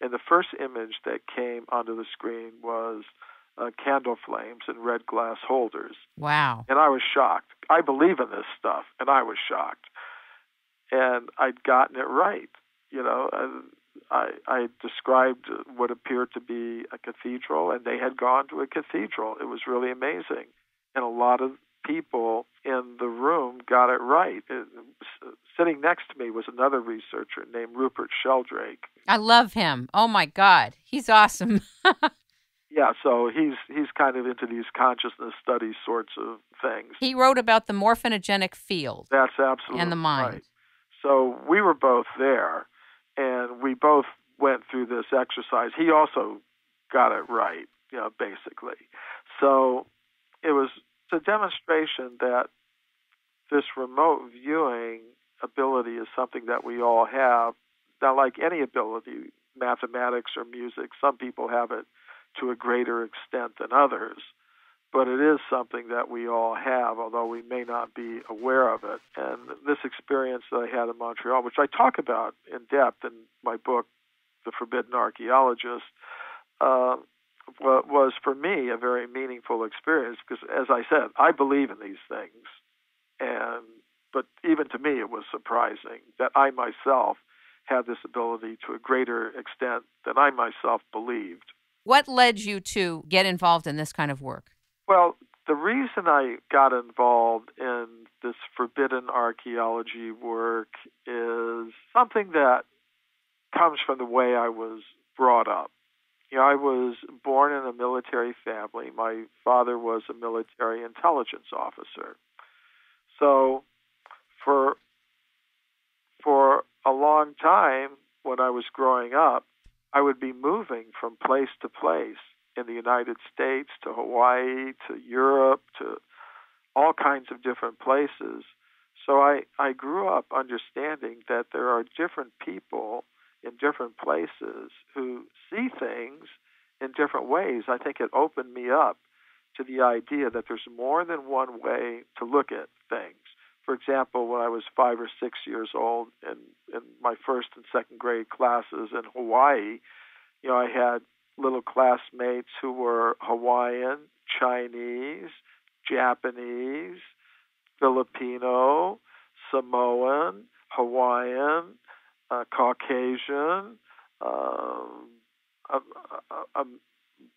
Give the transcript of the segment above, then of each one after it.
And the first image that came onto the screen was candle flames in red glass holders. Wow. And I was shocked. I believe in this stuff, and I was shocked. And I'd gotten it right. I described what appeared to be a cathedral, and they had gone to a cathedral. It was really amazing. And a lot of people in the room got it right. Sitting next to me was another researcher named Rupert Sheldrake. I love him. Oh, my God. He's awesome. Yeah, so he's kind of into these consciousness study sorts of things. He wrote about the morphinogenic field. That's absolutely and the mind. Right. So we were both there, and we both went through this exercise. He also got it right, basically. So it was a demonstration that this remote viewing ability is something that we all have. Now, like any ability, mathematics or music, some people have it to a greater extent than others, but it is something that we all have, although we may not be aware of it. And this experience that I had in Montreal, which I talk about in depth in my book, The Forbidden Archaeologist, was for me a very meaningful experience because, as I said, I believe in these things. But even to me, it was surprising that I myself had this ability to a greater extent than I myself believed. What led you to get involved in this kind of work? Well, the reason I got involved in this forbidden archaeology work is something that comes from the way I was brought up. I was born in a military family. My father was a military intelligence officer. So for a long time when I was growing up, I would be moving from place to place in the United States, to Hawaii, to Europe, to all kinds of different places. So I grew up understanding that there are different people in different places who see things in different ways. I think it opened me up to the idea that there's more than one way to look at things. For example, when I was 5 or 6 years old in my first and second grade classes in Hawaii, I had little classmates who were Hawaiian, Chinese, Japanese, Filipino, Samoan, Hawaiian, Caucasian,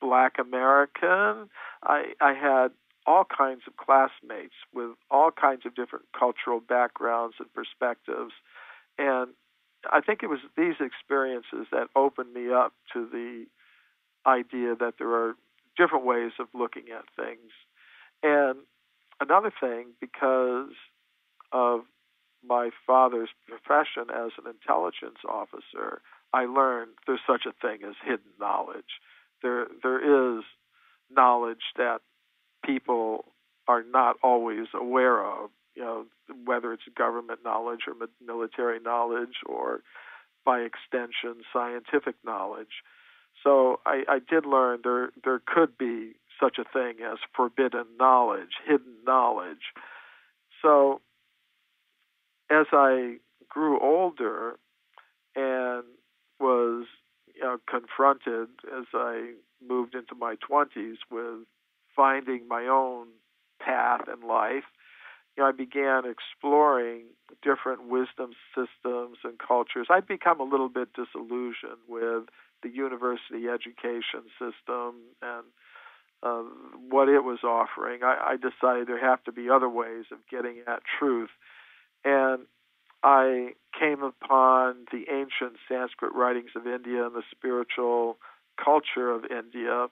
Black American. I had all kinds of classmates with all kinds of different cultural backgrounds and perspectives. And I think it was these experiences that opened me up to the idea that there are different ways of looking at things. And another thing, because of my father's profession as an intelligence officer, I learned there's such a thing as hidden knowledge. There is knowledge that people are not always aware of, whether it's government knowledge or military knowledge or, by extension, scientific knowledge. So I did learn there could be such a thing as forbidden knowledge, hidden knowledge. So as I grew older and was confronted as I moved into my 20s with finding my own path in life, I began exploring different wisdom systems and cultures. I'd become a little bit disillusioned with the university education system and what it was offering. I decided there have to be other ways of getting at truth. And I came upon the ancient Sanskrit writings of India and the spiritual culture of India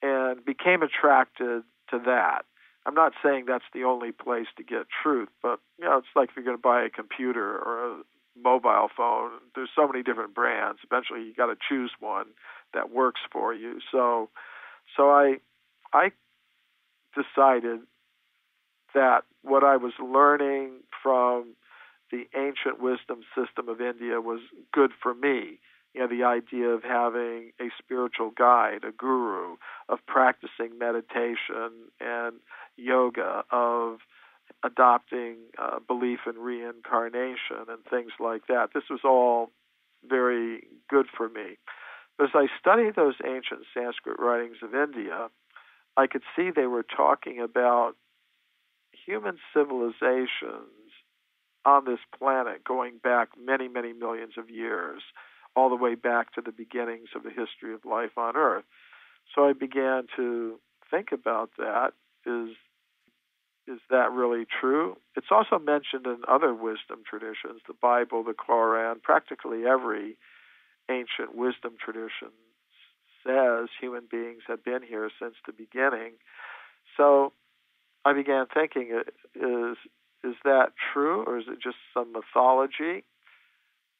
and became attracted to that. I'm not saying that's the only place to get truth, but it's like if you're going to buy a computer or a mobile phone, there's so many different brands. Eventually you got to choose one that works for you. So I decided that what I was learning from the ancient wisdom system of India was good for me. The idea of having a spiritual guide, a guru, of practicing meditation and yoga, of adopting belief in reincarnation and things like that. This was all very good for me. But as I studied those ancient Sanskrit writings of India, I could see they were talking about human civilizations on this planet going back many, many millions of years, all the way back to the beginnings of the history of life on Earth. So I began to think about that. Is that really true? It's also mentioned in other wisdom traditions, the Bible, the Quran, practically every ancient wisdom tradition says human beings have been here since the beginning. So I began thinking, is that true, or is it just some mythology?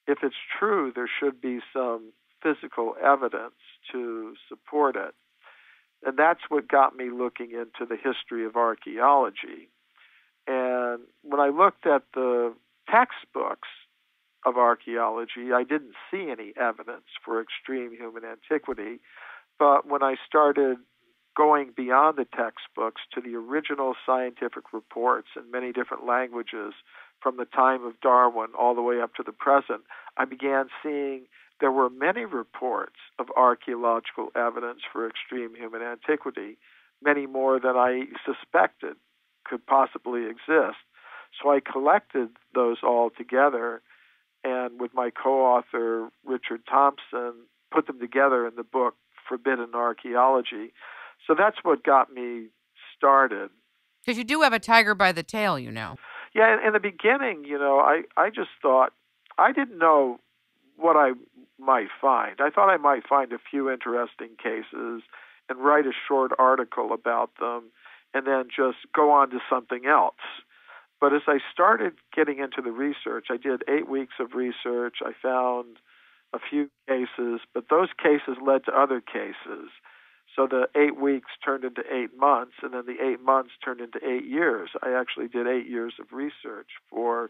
If it's true, there should be some physical evidence to support it. And that's what got me looking into the history of archaeology. And when I looked at the textbooks of archaeology, I didn't see any evidence for extreme human antiquity. But when I started going beyond the textbooks to the original scientific reports in many different languages from the time of Darwin all the way up to the present, I began seeing there were many reports of archaeological evidence for extreme human antiquity, many more than I suspected could possibly exist. So I collected those all together, and with my co-author, Richard Thompson, put them together in the book Forbidden Archaeology. So that's what got me started. Because you do have a tiger by the tail, you know. Yeah, in the beginning, I just thought, I didn't know what I might find. I thought I might find a few interesting cases and write a short article about them and then just go on to something else. But as I started getting into the research, I did 8 weeks of research. I found a few cases, but those cases led to other cases. So the 8 weeks turned into 8 months, and then the 8 months turned into 8 years. I actually did 8 years of research for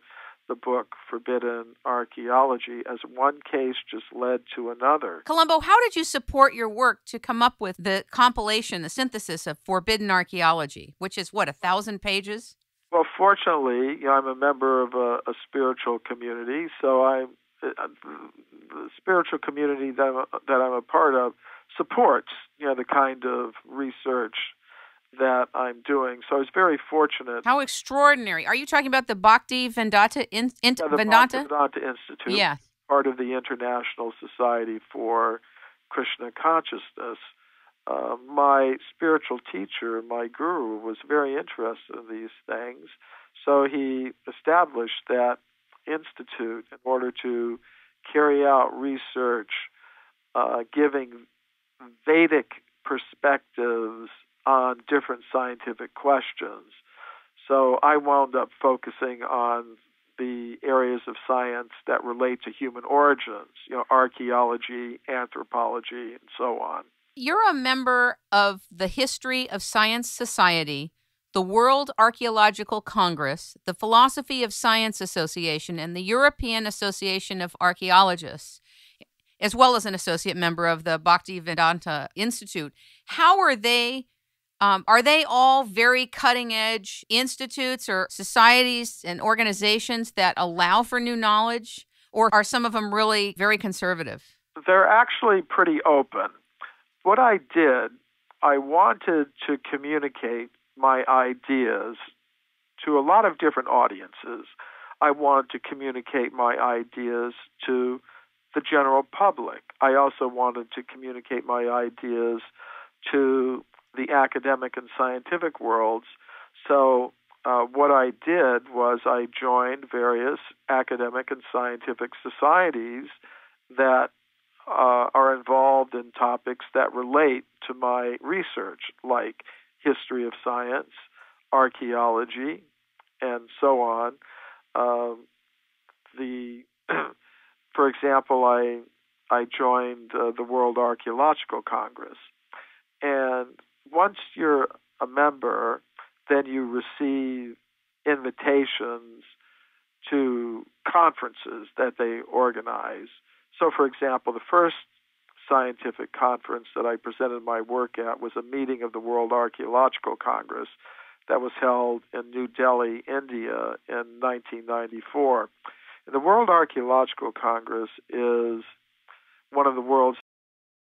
the book Forbidden Archaeology, as one case just led to another. Colombo, how did you support your work to come up with the compilation, the synthesis of Forbidden Archaeology, which is, 1,000 pages? Well, fortunately, I'm a member of a spiritual community, so the spiritual community that I'm a part of supports, the kind of research that I'm doing. So I was very fortunate. How extraordinary. Are you talking about the Bhakti Vedanta the Vedanta? Bhakti Vedanta Institute, yeah. part of the International Society for Krishna Consciousness. My spiritual teacher, my guru, was very interested in these things. So he established that institute in order to carry out research giving Vedic perspectives on different scientific questions. So I wound up focusing on the areas of science that relate to human origins, archaeology, anthropology, and so on. You're a member of the History of Science Society, the World Archaeological Congress, the Philosophy of Science Association, and the European Association of Archaeologists, as well as an associate member of the Bhakti Vedanta Institute. How are they all very cutting-edge institutes or societies and organizations that allow for new knowledge, or are some of them really very conservative? They're actually pretty open. What I did, I wanted to communicate my ideas to a lot of different audiences. I wanted to communicate my ideas to the general public. I also wanted to communicate my ideas to the academic and scientific worlds. So what I did was I joined various academic and scientific societies that are involved in topics that relate to my research, like history of science, archaeology, and so on. For example, I joined the World Archaeological Congress, and once you're a member, then you receive invitations to conferences that they organize. So, for example, the first scientific conference that I presented my work at was a meeting of the World Archaeological Congress that was held in New Delhi, India, in 1994. And the World Archaeological Congress is one of the world's